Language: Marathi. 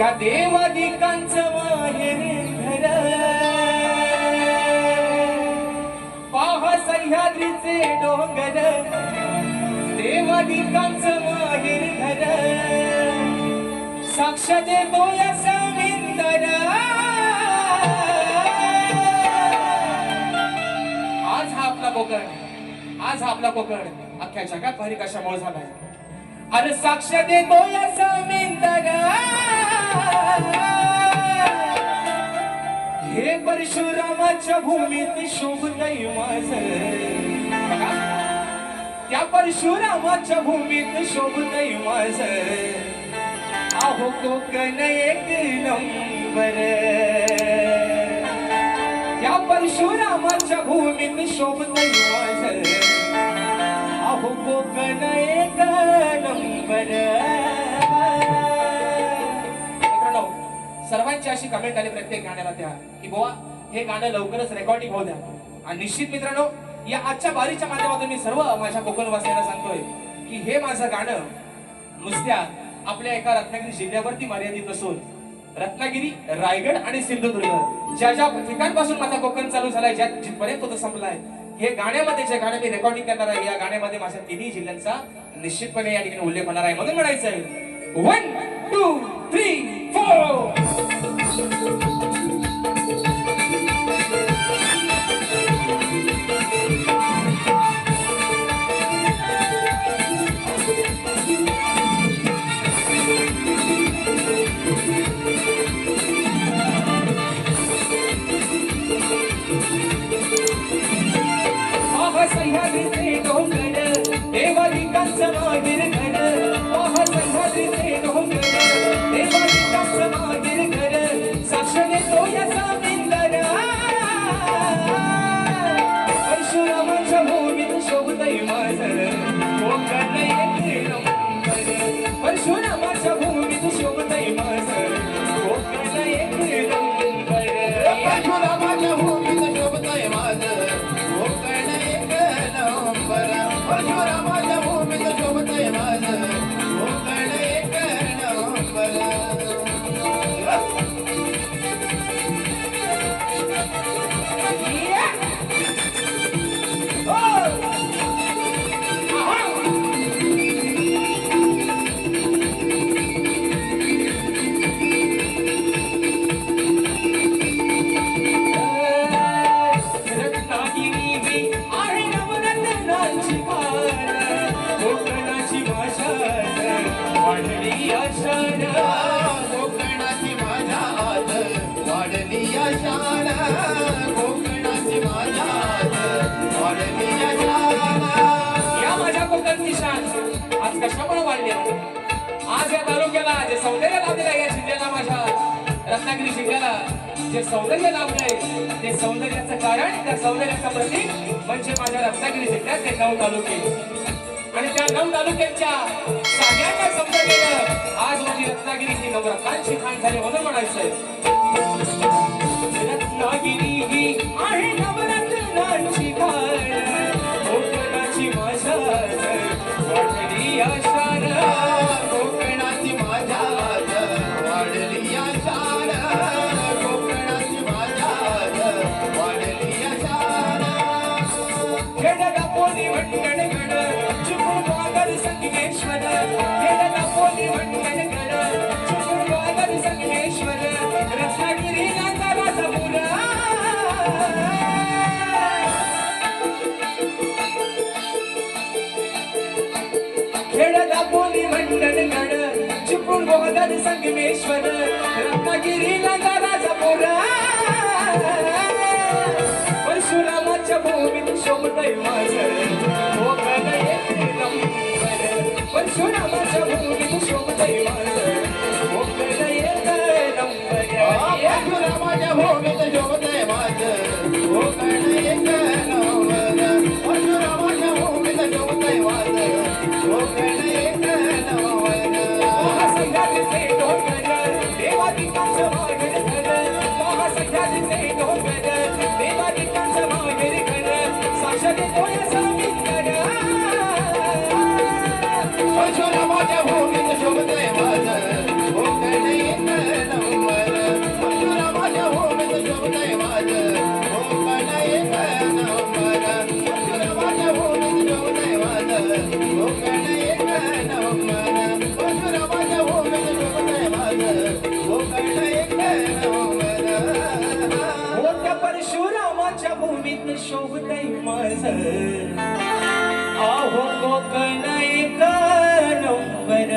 त्या देवादिकांचं माहेर घर पाहा सह्याद्रीचे डोंगर देवादिकांचं माहेर घर साक्ष देतो या समिंदर आज हा आपला कोकण अख्ख्या जगात भारी कशामुळे झालाय अरे साक्ष देतो या समिंदर हे परशुरामाच्या भूमीत शोभतय माझं त्या परशुरामाच्या भूमीत शोभतय माझं अहो कोकण एक नंबर त्या परशुरामाच्या भूमीत शोभतय माझं अहो कोकण एक नंबर सर्वांची अशी कमेंट आली प्रत्येक गाण्याला त्या की बुवा हे गाणं लवकरच रेकॉर्डिंग होऊ द्या आणि निश्चित मित्रांनो या आजच्या बारीच्या माध्यमातून मी सर्व माझ्या कोकणवासियांना सांगतोय की हे माझं गाणं नुसत्या आपल्या एका रत्नागिरी जिल्ह्यावरती मर्यादित नसून रत्नागिरी रायगड आणि सिंधुदुर्ग ज्या ज्या ठिकाणपासून माझा कोकण चालू झालाय ज्या जिथपर्यंत तो संपलाय हे गाण्यामध्ये जे गाणं मी रेकॉर्डिंग करणार आहे या गाण्यामध्ये माझ्या तिन्ही जिल्ह्यांचा निश्चितपणे या ठिकाणी उल्लेख होणार आहे म्हणून म्हणायचंय 1 2 3 4 सह्याद्रीचे डोंगर देवादिकांचं माहेर घर पाहा सह्याद्रीचे डोंगर देवादिकांचं माहेर घर साक्ष देतो या समिंदर परशुरामाच्या भूमीत शोभतय माझं कोकण एक नंबर परशुरामाच्या भूमीत शोभतय माझं कोकण एक नंबर परशुरामाच्या भूमीत शोभतय माझं परशुरामाच्या भूमीत शोभतय माझं कोकण एक नंबर कोकणाची माझ्या आज वाढली शान कोकणाची माझ्या आज वाढली शान या माझ्या कोकणची शान आज कशामुळे वाढली आज या तालुक्याला जे सौंदर्य लाभलेलं या जिल्ह्याला माझ्या रत्नागिरी जिल्ह्याला जे सौंदर्य लाभलंय ते सौंदर्याचं कारण त्या सौंदर्याचं प्रतीक म्हणजे माझ्या रत्नागिरी जिल्ह्यात ते 9 तालुके आणि त्या 9 तालुक्यांच्या सगळ्यांना समजलेलं आज माझी रत्नागिरी ही नवरत्नांची खाण झाली म्हणून म्हणायचंय रत्नागिरी ही आहे नवरत्नांची खाण कोकणाची माझ्या वाढली शान कोकणाची माझ्या वाढली शान कोकणाची माझ्या वाढली शान खेडगा पोली मंडळ संगमेश्वर खेळला पोली मंडळ चुकुरवादर संगमेश्वर रत्नागिरी नाचा पुरा खेळला पोली मंडळ चुकुरवादर संगमेश्वर रत्नागिरी नाचा पुरा परशुरामाच्या भूमीत शोभतय माझं कोकण एक नंबर परशुरामाच्या भूमीत शोभतय माझं कोकण एक नंबर परशुरामाच्या भूमीत शोभतय माझं कोकण एक नंबर परशुरामाच्या भूमीत शोभतय माझं कोकण एक नंबर सह्याद्रीचे डोंगर देवादिकांचं माहेर घर पाहा सह्याद्रीचे डोंगर देवादिकांचं माहेर घर साक्ष देतो या समिंदर परशुरामाच्या भूमीत शोभतय माझं कोकण एक परशुरामाच्या भूमीत शोभतय माझ आहो कोकण एक नंबर